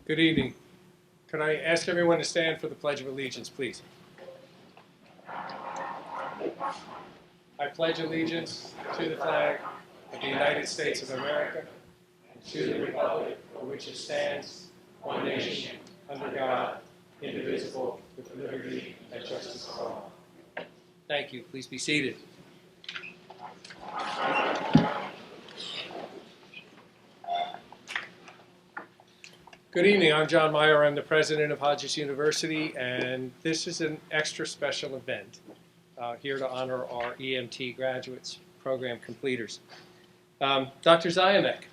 Good evening. Could I ask everyone to stand for the Pledge of Allegiance, please? I pledge allegiance to the flag of the United States of America and to the republic for which it stands, one nation, under God, indivisible, with liberty and justice for all. Thank you. Please be seated. Good evening. I'm John Meyer. I'm the president of Hodges University, and this is an extra special event here to honor our EMT graduates, program completers. Dr. Ziamek,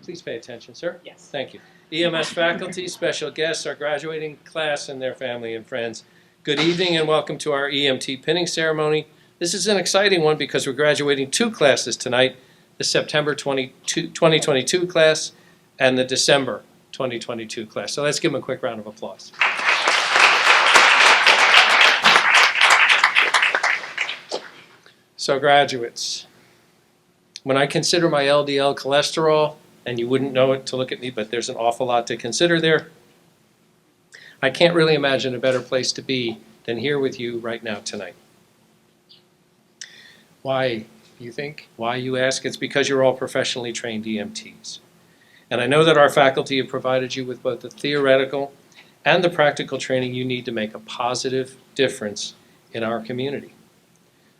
please pay attention, sir. Yes. Thank you. EMS faculty, special guests, our graduating class, and their family and friends. Good evening and welcome to our EMT pinning ceremony. This is an exciting one because we're graduating two classes tonight, the September 2022 class and the December 2022 class. So let's give them a quick round of applause. So graduates, when I consider my LDL cholesterol, and you wouldn't know it to look at me, but there's an awful lot to consider there, I can't really imagine a better place to be than here with you right now tonight. Why, you think? Why, you ask? It's because you're all professionally trained EMTs. And I know that our faculty have provided you with both the theoretical and the practical training you need to make a positive difference in our community.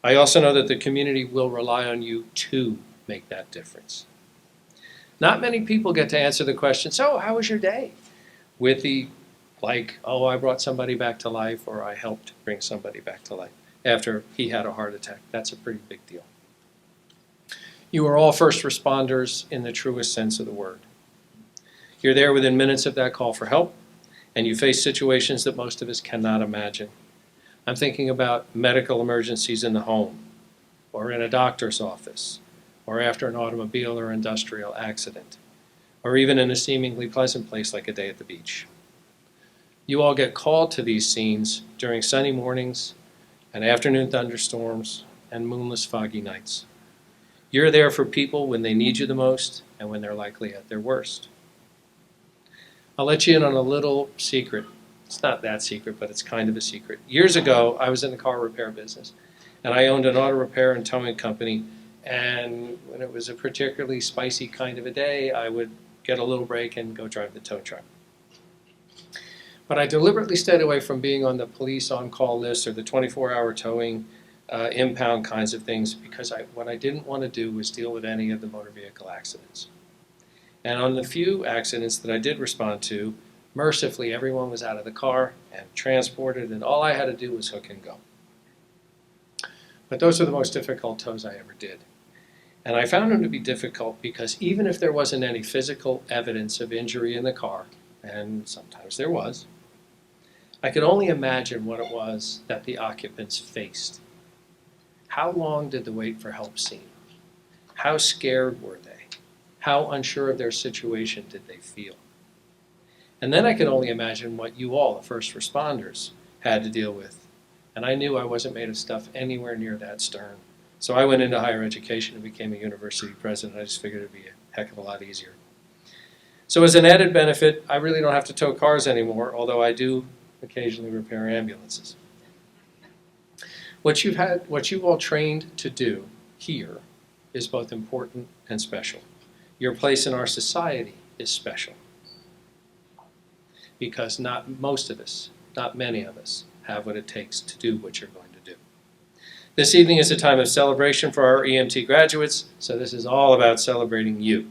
I also know that the community will rely on you to make that difference. Not many people get to answer the question, so how was your day? With the, like, oh, I brought somebody back to life, or I helped bring somebody back to life after he had a heart attack. That's a pretty big deal. You are all first responders in the truest sense of the word. You're there within minutes of that call for help, and you face situations that most of us cannot imagine. I'm thinking about medical emergencies in the home, or in a doctor's office, or after an automobile or industrial accident, or even in a seemingly pleasant place like a day at the beach. You all get called to these scenes during sunny mornings and afternoon thunderstorms and moonless foggy nights. You're there for people when they need you the most and when they're likely at their worst. I'll let you in on a little secret. It's not that secret, but it's kind of a secret. Years ago, I was in the car repair business, and I owned an auto repair and towing company, and when it was a particularly spicy kind of a day, I would get a little break and go drive the tow truck. But I deliberately stayed away from being on the police on-call list or the 24-hour towing impound kinds of things because what I didn't want to do was deal with any of the motor vehicle accidents. And on the few accidents that I did respond to, mercifully everyone was out of the car and transported, and all I had to do was hook and go. But those are the most difficult tows I ever did. And I found them to be difficult because even if there wasn't any physical evidence of injury in the car, and sometimes there was, I could only imagine what it was that the occupants faced. How long did the wait for help seem? How scared were they? How unsure of their situation did they feel? And then I could only imagine what you all, the first responders, had to deal with. And I knew I wasn't made of stuff anywhere near that stern. So I went into higher education and became a university president. I just figured it'd be a heck of a lot easier. So as an added benefit, I really don't have to tow cars anymore, although I do occasionally repair ambulances. What you've all trained to do here is both important and special. Your place in our society is special because not most of us, not many of us, have what it takes to do what you're going to do. This evening is a time of celebration for our EMT graduates, so this is all about celebrating you.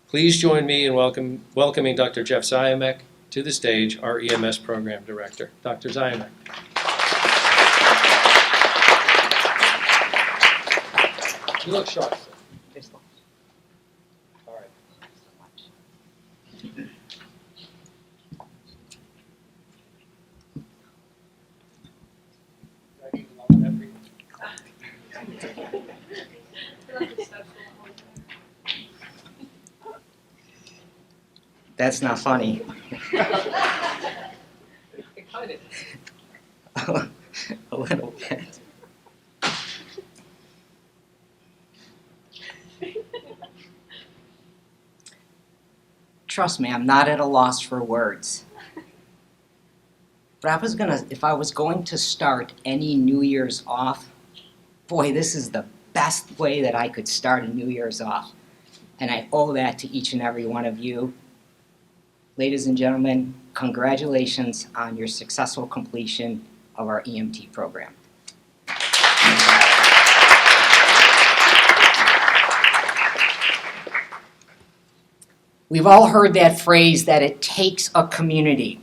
Please join me in welcoming Dr. Jeff Ziamek to the stage, our EMS program director. Dr. Ziamek. You look sharp. All right. That's not funny. A little bit. Trust me, I'm not at a loss for words. But if I was going to start any New Year's off, boy, this is the best way that I could start a New Year's off. And I owe that to each and every one of you. Ladies and gentlemen, congratulations on your successful completion of our EMT program. We've all heard that phrase that it takes a community.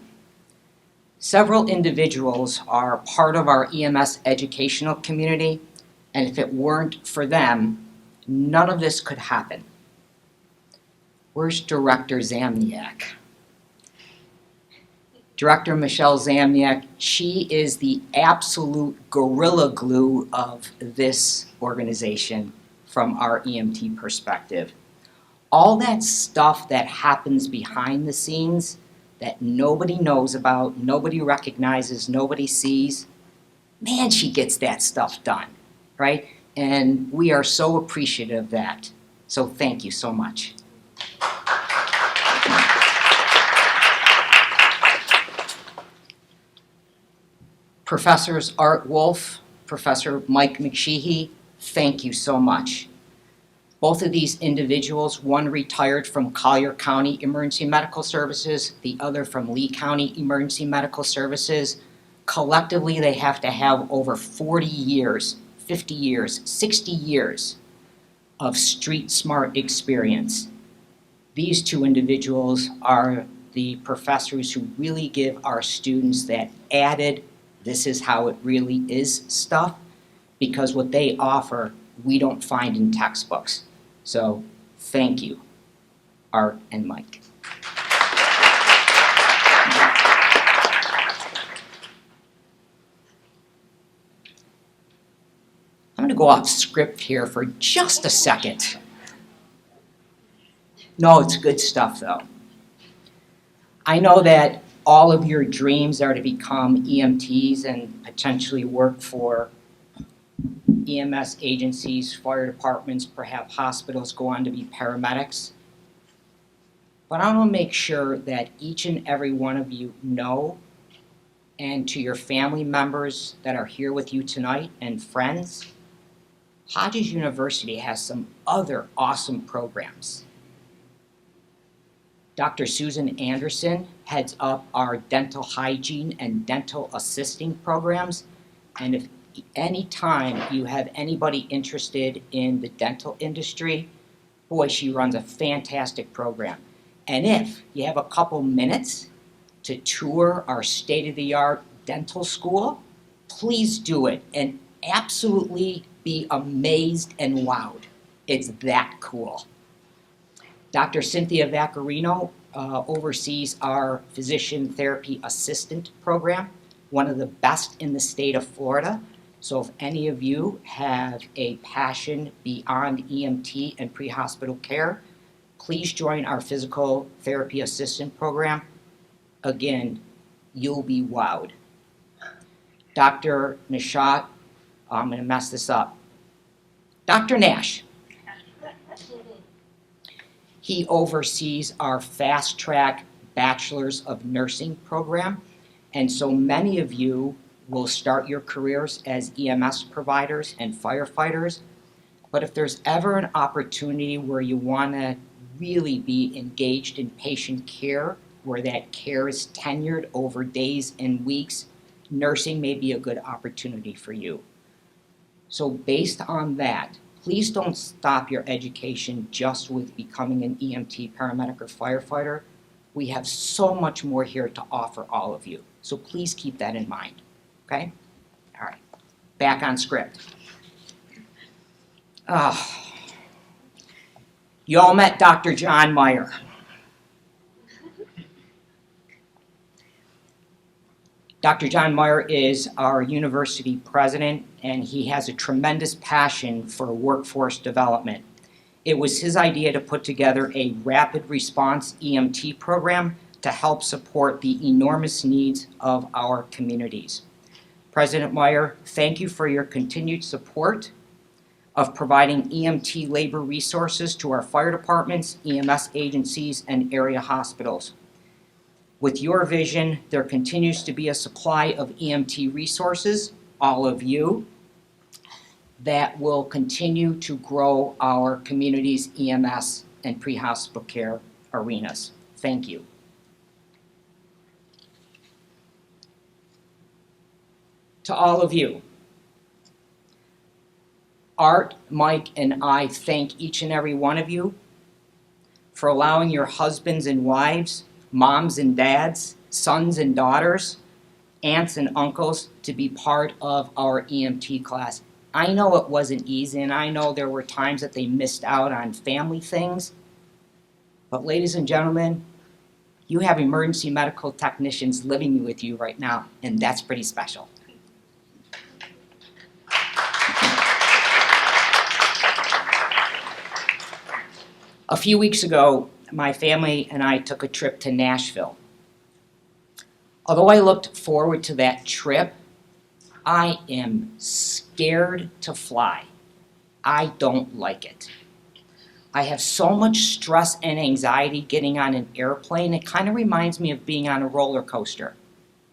Several individuals are part of our EMS educational community, and if it weren't for them, none of this could happen. Where's Director Zamniak? Director Michelle Zamniak, she is the absolute gorilla glue of this organization from our EMT perspective. All that stuff that happens behind the scenes that nobody knows about, nobody recognizes, nobody sees, man, she gets that stuff done, right? And we are so appreciative of that. So thank you so much. Professors Art Wolf, Professor Mike McSheehy, thank you so much. Both of these individuals, one retired from Collier County Emergency Medical Services, the other from Lee County Emergency Medical Services. Collectively, they have to have over 40 years, 50 years, 60 years of street smart experience. These two individuals are the professors who really give our students that added, this is how it really is stuff, because what they offer, we don't find in textbooks. So thank you, Art and Mike. I'm going to go off script here for just a second. No, it's good stuff though. I know that all of your dreams are to become EMTs and potentially work for EMS agencies, fire departments, perhaps hospitals, go on to be paramedics. But I want to make sure that each and every one of you know, and to your family members that are here with you tonight and friends, Hodges University has some other awesome programs. Dr. Susan Anderson heads up our dental hygiene and dental assisting programs, and if anytime you have anybody interested in the dental industry, boy, she runs a fantastic program. And if you have a couple minutes to tour our state-of-the-art dental school, please do it and absolutely be amazed and wowed. It's that cool. Dr. Cynthia Vaccarino oversees our physician therapy assistant program, one of the best in the state of Florida. So if any of you have a passion beyond EMT and pre-hospital care, please join our physical therapy assistant program. Again, you'll be wowed. Dr. Nishat, I'm going to mess this up. Dr. Nash. He oversees our fast track Bachelor's of Nursing program. And so many of you will start your careers as EMS providers and firefighters. But if there's ever an opportunity where you want to really be engaged in patient care, where that care is tenured over days and weeks, nursing may be a good opportunity for you. So based on that, please don't stop your education just with becoming an EMT, paramedic, or firefighter. We have so much more here to offer all of you. So please keep that in mind, okay? All right, back on script. You all met Dr. John Meyer. Dr. John Meyer is our university president, and he has a tremendous passion for workforce development. It was his idea to put together a rapid response EMT program to help support the enormous needs of our communities. President Meyer, thank you for your continued support. of providing EMT labor resources to our fire departments, EMS agencies, and area hospitals. With your vision, there continues to be a supply of EMT resources, all of you, that will continue to grow our community's EMS and pre-hospital care arenas. Thank you. To all of you, Art, Mike, and I thank each and every one of you for allowing your husbands and wives, moms and dads, sons and daughters, aunts and uncles to be part of our EMT class. I know it wasn't easy, and I know there were times that they missed out on family things, but ladies and gentlemen, you have emergency medical technicians living with you right now, and that's pretty special. A few weeks ago, my family and I took a trip to Nashville. Although I looked forward to that trip, I am scared to fly. I don't like it. I have so much stress and anxiety getting on an airplane. It kind of reminds me of being on a roller coaster.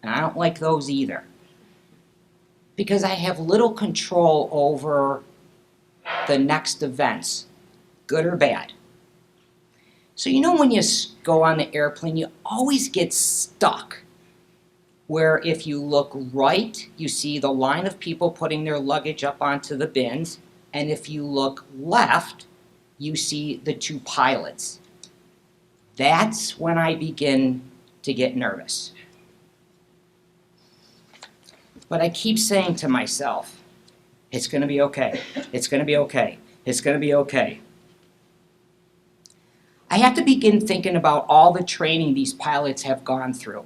And I don't like those either. Because I have little control over the next events, good or bad. So you know when you go on the airplane, you always get stuck. Where if you look right, you see the line of people putting their luggage up onto the bins. And if you look left, you see the two pilots. That's when I begin to get nervous. But I keep saying to myself, it's going to be okay. It's going to be okay. It's going to be okay. I have to begin thinking about all the training these pilots have gone through.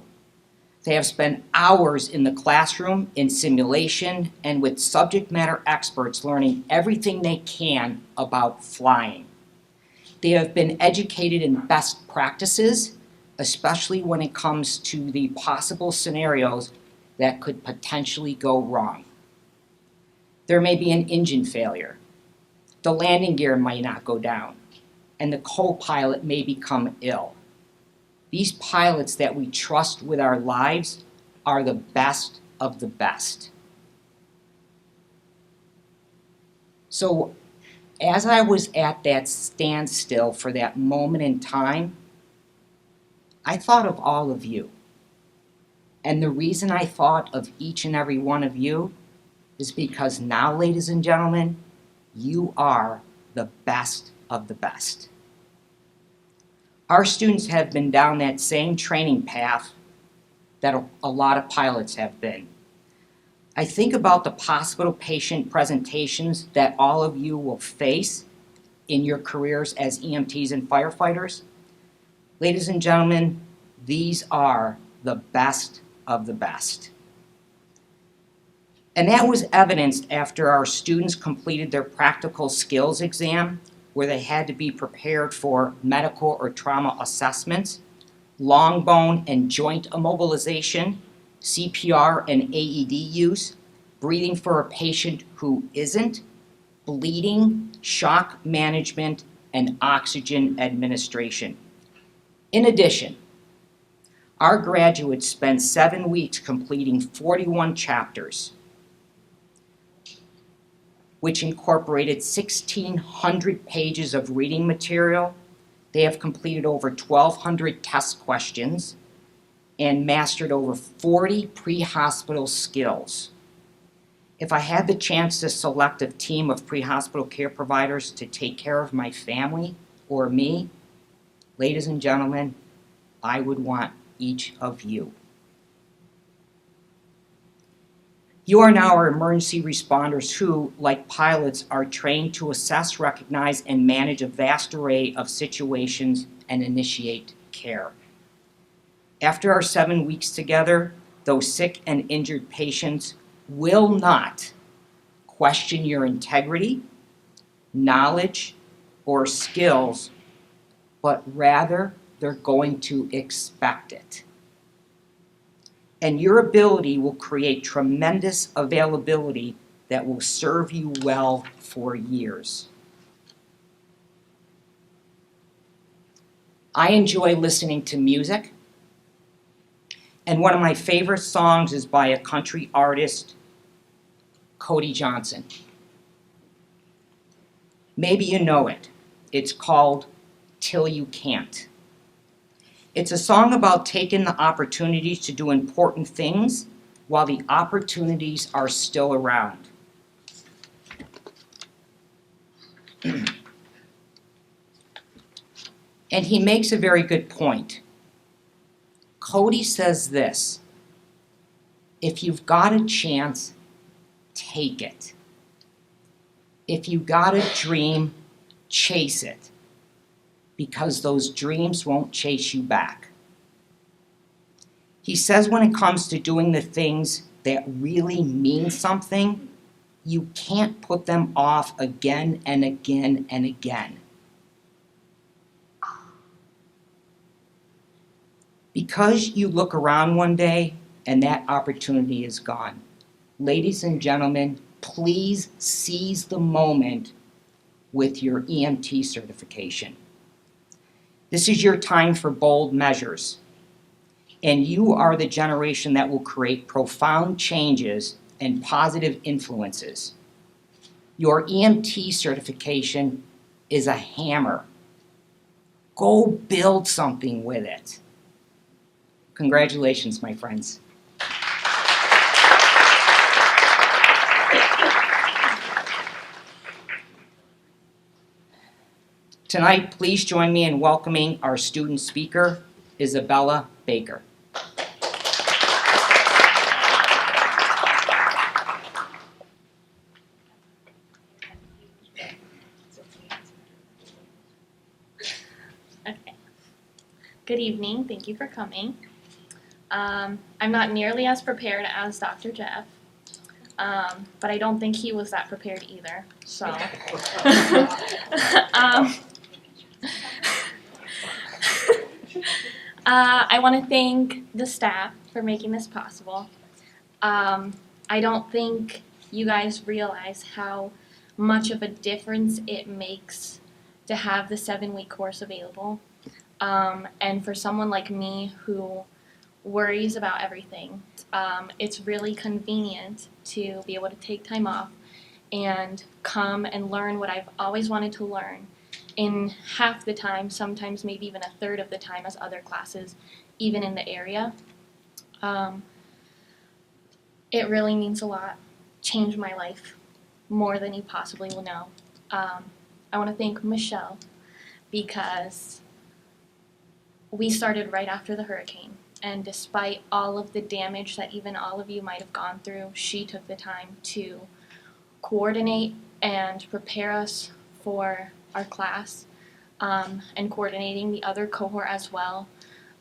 They have spent hours in the classroom, in simulation, and with subject matter experts learning everything they can about flying. They have been educated in best practices, especially when it comes to the possible scenarios that could potentially go wrong. There may be an engine failure. The landing gear might not go down, and the co-pilot may become ill. These pilots that we trust with our lives are the best of the best. So as I was at that standstill for that moment in time, I thought of all of you. And the reason I thought of each and every one of you is because now, ladies and gentlemen, you are the best of the best. Our students have been down that same training path that a lot of pilots have been. I think about the hospital patient presentations that all of you will face in your careers as EMTs and firefighters. Ladies and gentlemen, these are the best of the best. And that was evidenced after our students completed their practical skills exam, where they had to be prepared for medical or trauma assessments, long bone and joint immobilization, CPR and AED use, breathing for a patient who isn't, bleeding, shock management, and oxygen administration. In addition, our graduates spent 7 weeks completing 41 chapters, which incorporated 1,600 pages of reading material. They have completed over 1,200 test questions and mastered over 40 pre-hospital skills. If I had the chance to select a team of pre-hospital care providers to take care of my family or me, ladies and gentlemen, I would want each of you. You are now our emergency responders who, like pilots, are trained to assess, recognize, and manage a vast array of situations and initiate care. After our 7 weeks together, those sick and injured patients will not question your integrity, knowledge, or skills, but rather they're going to expect it. And your ability will create tremendous availability that will serve you well for years. I enjoy listening to music, and one of my favorite songs is by a country artist, Cody Johnson. Maybe you know it. It's called Till You Can't. It's a song about taking the opportunities to do important things while the opportunities are still around. And he makes a very good point. Cody says this: if you've got a chance, take it. If you got a dream, chase it, because those dreams won't chase you back. He says when it comes to doing the things that really mean something, you can't put them off again and again and again. Because you look around one day and that opportunity is gone. Ladies and gentlemen, please seize the moment with your EMT certification. This is your time for bold measures, and you are the generation that will create profound changes and positive influences. Your EMT certification is a hammer. Go build something with it. Congratulations, my friends. Tonight, please join me in welcoming our student speaker, Isabella Baker. Okay. Good evening. Thank you for coming. I'm not nearly as prepared as Dr. Jeff, but I don't think he was that prepared either. So, I want to thank the staff for making this possible. I don't think you guys realize how much of a difference it makes to have the 7-week course available. And for someone like me who worries about everything, it's really convenient to be able to take time off and come and learn what I've always wanted to learn in half the time, sometimes maybe even a third of the time as other classes, even in the area. It really means a lot. Changed my life more than you possibly will know. I want to thank Michelle because we started right after the hurricane. And despite all of the damage that even all of you might have gone through, she took the time to coordinate and prepare us for our class, and coordinating the other cohort as well.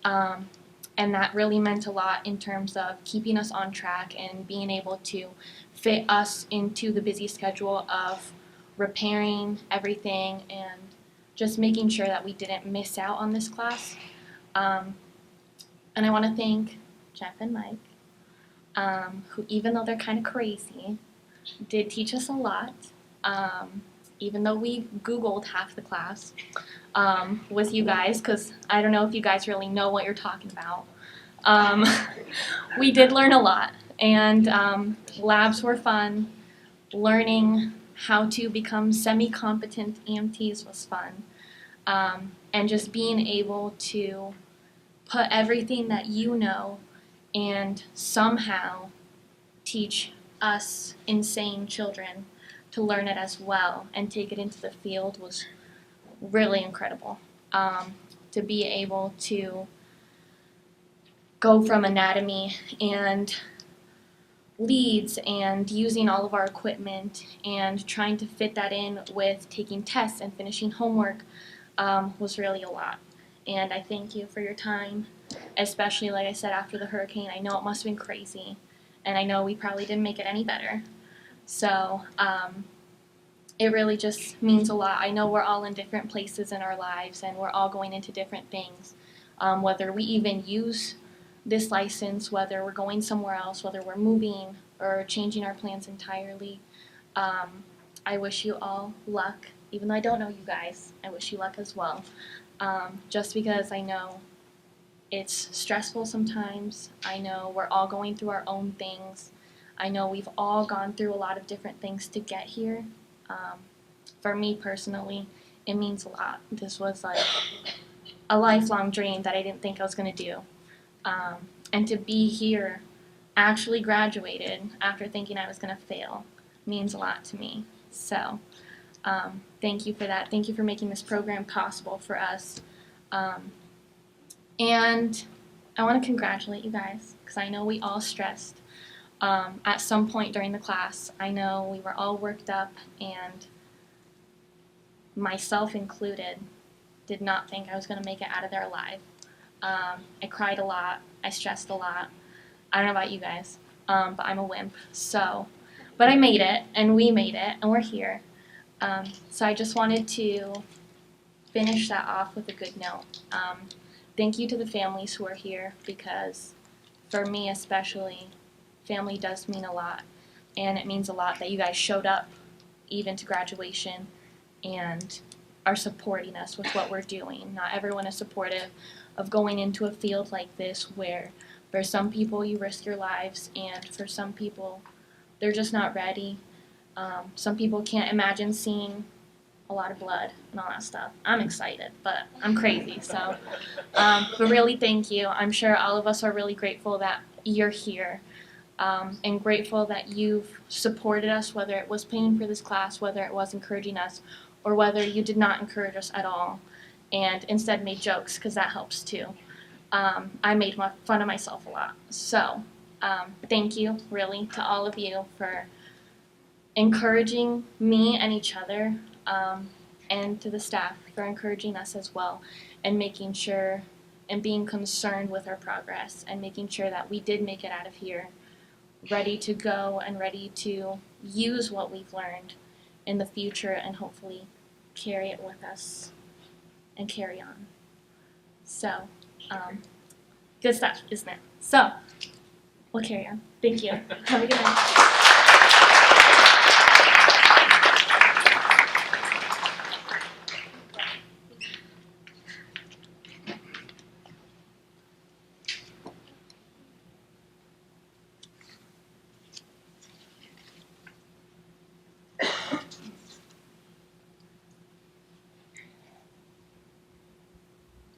And that really meant a lot in terms of keeping us on track and being able to fit us into the busy schedule of repairing everything and just making sure that we didn't miss out on this class. And I want to thank Jeff and Mike, who, even though they're kind of crazy, did teach us a lot. Even though we Googled half the class with you guys, because I don't know if you guys really know what you're talking about. We did learn a lot, and labs were fun. Learning how to become semi-competent EMTs was fun. And just being able to put everything that you know and somehow teach us insane children to learn it as well and take it into the field was really incredible. To be able to go from anatomy and leads and using all of our equipment and trying to fit that in with taking tests and finishing homework was really a lot. And I thank you for your time, especially, like I said, after the hurricane. I know it must have been crazy, and I know we probably didn't make it any better. So it really just means a lot. I know we're all in different places in our lives, and we're all going into different things. Whether we even use this license, whether we're going somewhere else, whether we're moving or changing our plans entirely. I wish you all luck, even though I don't know you guys. I wish you luck as well. Just because I know it's stressful sometimes. I know we're all going through our own things. I know we've all gone through a lot of different things to get here. For me personally, it means a lot. This was like a lifelong dream that I didn't think I was going to do. And to be here, actually graduated after thinking I was going to fail, means a lot to me. So thank you for that. Thank you for making this program possible for us. And I want to congratulate you guys, because I know we all stressed at some point during the class. I know we were all worked up, and myself included, did not think I was going to make it out of there alive. I cried a lot. I stressed a lot. I don't know about you guys, but I'm a wimp. But I made it, and we made it, and we're here. So I just wanted to finish that off with a good note. Thank you to the families who are here, because for me especially, family does mean a lot. And it means a lot that you guys showed up even to graduation and are supporting us with what we're doing. Not everyone is supportive of going into a field like this, where for some people you risk your lives, and for some people they're just not ready. Some people can't imagine seeing a lot of blood and all that stuff. I'm excited, but I'm crazy. So, but really thank you. I'm sure all of us are really grateful that you're here, and grateful that you've supported us, whether it was paying for this class, whether it was encouraging us, or whether you did not encourage us at all and instead made jokes, because that helps too. I made fun of myself a lot. So thank you really to all of you for encouraging me and each other, and to the staff for encouraging us as well, and making sure and being concerned with our progress, and making sure that we did make it out of here ready to go and ready to use what we've learned in the future, and hopefully carry it with us and carry on. So, good stuff, isn't it? So, we'll carry on. Thank you. Have a good night.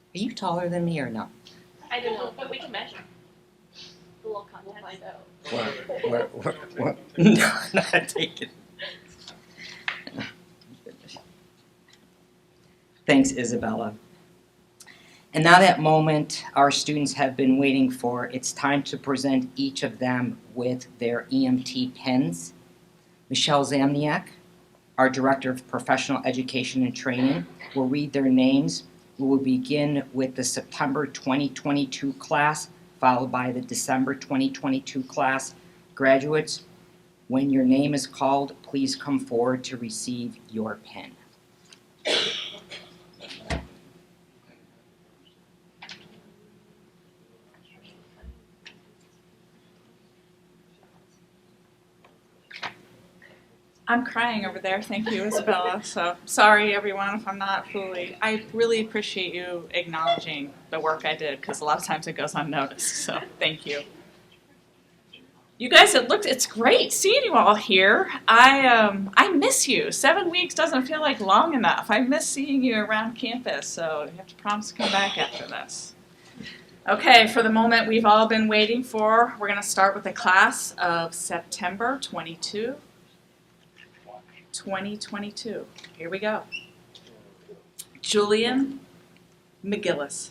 Are you taller than me or no? I don't know, but we can measure. The little contest. What? No, I'm not taking. Thanks, Isabella. And now that moment our students have been waiting for, it's time to present each of them with their EMT pins. Michelle Zamniak, our Director of Professional Education and Training, will read their names. We will begin with the September 2022 class, followed by the December 2022 class. Graduates, when your name is called, please come forward to receive your pin. I'm crying over there. Thank you, Isabella. So sorry, everyone, if I'm not fully. I really appreciate you acknowledging the work I did, because a lot of times it goes unnoticed. So thank you. You guys, it's great seeing you all here. I miss you. 7 weeks doesn't feel like long enough. I miss seeing you around campus. So you have to promise to come back after this. Okay, for the moment we've all been waiting for, we're going to start with the class of September 2022. Here we go. Julian McGillis.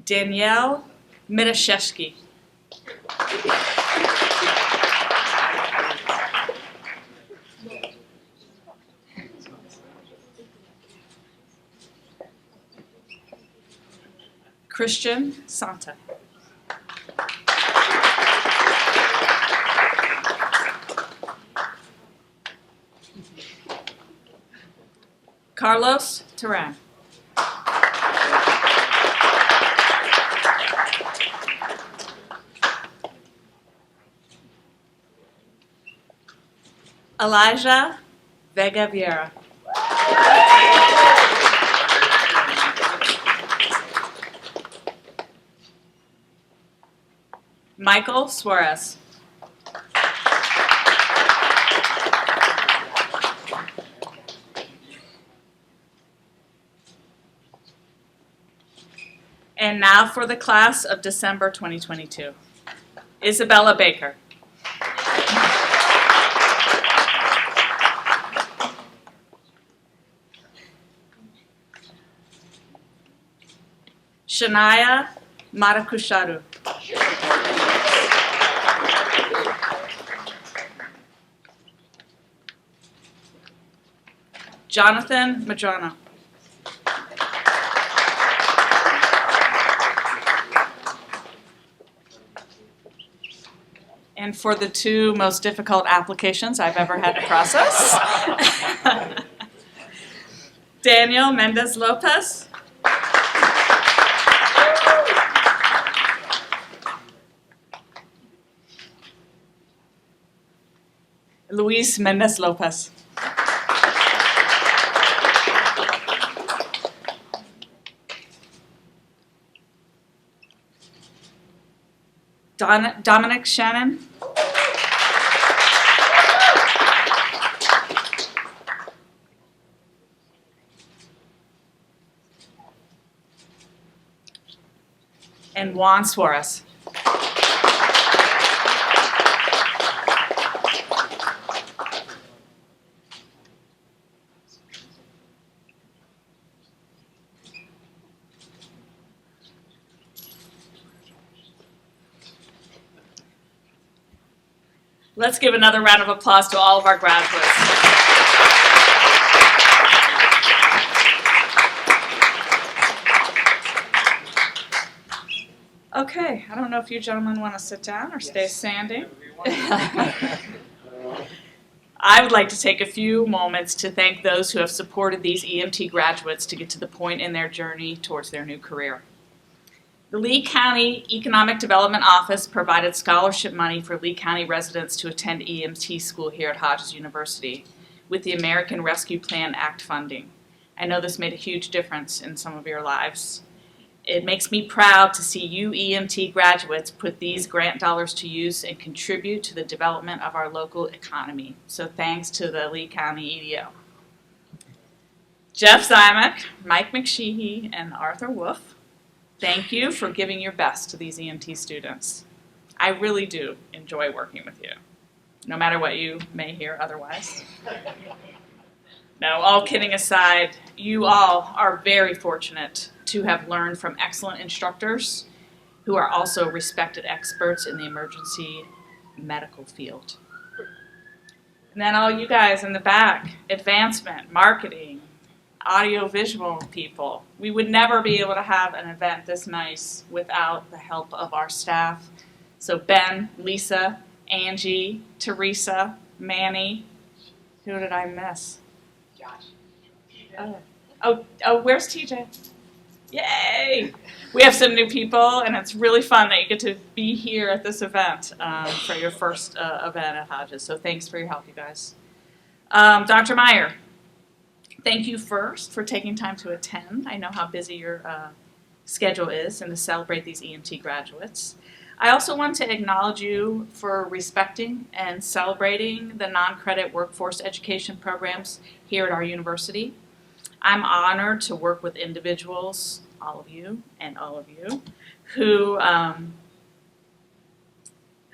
Danielle Mitashevsky. Christian Santa. Carlos Turan. Elijah Vega Vieira. Michael Suarez. And now for the class of December 2022. Isabella Baker. Shania Marakusharu. Jonathan Madrano. And for the two most difficult applications I've ever had to process, Daniel Mendez Lopez. Luis Mendez Lopez. Dominic Shannon. And Juan Suarez. Let's give another round of applause to all of our graduates. Okay, I don't know if you gentlemen want to sit down or stay standing. I would like to take a few moments to thank those who have supported these EMT graduates to get to the point in their journey towards their new career. The Lee County Economic Development Office provided scholarship money for Lee County residents to attend EMT school here at Hodges University with the American Rescue Plan Act funding. I know this made a huge difference in some of your lives. It makes me proud to see you EMT graduates put these grant dollars to use and contribute to the development of our local economy. So thanks to the Lee County EDO. Jeff Zymek, Mike McSheehy, and Arthur Wolf, thank you for giving your best to these EMT students. I really do enjoy working with you, no matter what you may hear otherwise. No, all kidding aside, you all are very fortunate to have learned from excellent instructors who are also respected experts in the emergency medical field. And then all you guys in the back, advancement, marketing, audio-visual people. We would never be able to have an event this nice without the help of our staff. So Ben, Lisa, Angie, Teresa, Manny. Who did I miss? Josh. Oh, where's TJ? Yay! We have some new people, and it's really fun that you get to be here at this event for your first event at Hodges. So thanks for your help, you guys. Dr. Meyer. Thank you first for taking time to attend. I know how busy your schedule is and to celebrate these EMT graduates. I also want to acknowledge you for respecting and celebrating the non-credit workforce education programs here at our university. I'm honored to work with individuals, all of you, who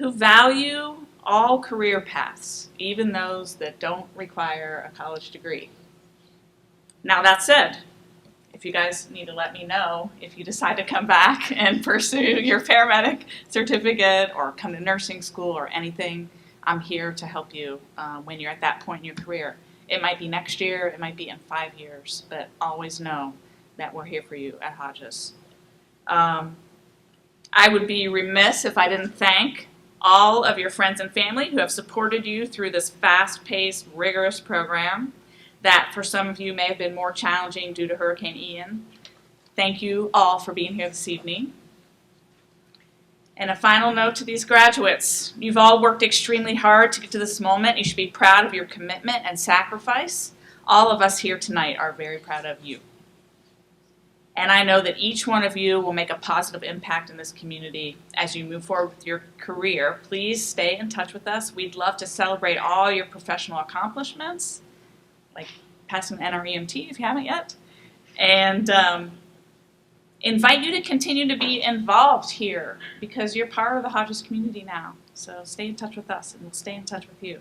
value all career paths, even those that don't require a college degree. Now that said, if you guys need to let me know if you decide to come back and pursue your paramedic certificate or come to nursing school or anything, I'm here to help you when you're at that point in your career. It might be next year, it might be in 5 years, but always know that we're here for you at Hodges. I would be remiss if I didn't thank all of your friends and family who have supported you through this fast-paced, rigorous program. that for some of you may have been more challenging due to Hurricane Ian. Thank you all for being here this evening. And a final note to these graduates. You've all worked extremely hard to get to this moment. You should be proud of your commitment and sacrifice. All of us here tonight are very proud of you. And I know that each one of you will make a positive impact in this community as you move forward with your career. Please stay in touch with us. We'd love to celebrate all your professional accomplishments, like passing an NREMT if you haven't yet. And invite you to continue to be involved here because you're part of the Hodges community now. So stay in touch with us and we'll stay in touch with you.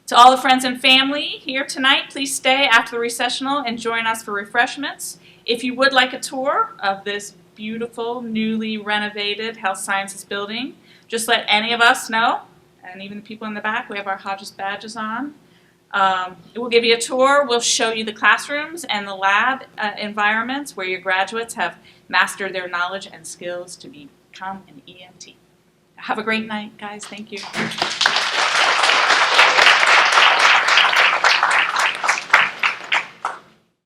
To all the friends and family here tonight, please stay after the recessional and join us for refreshments. If you would like a tour of this beautiful, newly renovated health sciences building, just let any of us know, and even the people in the back, we have our Hodges badges on. We'll give you a tour. We'll show you the classrooms and the lab environments where your graduates have mastered their knowledge and skills to become an EMT. Have a great night, guys. Thank you.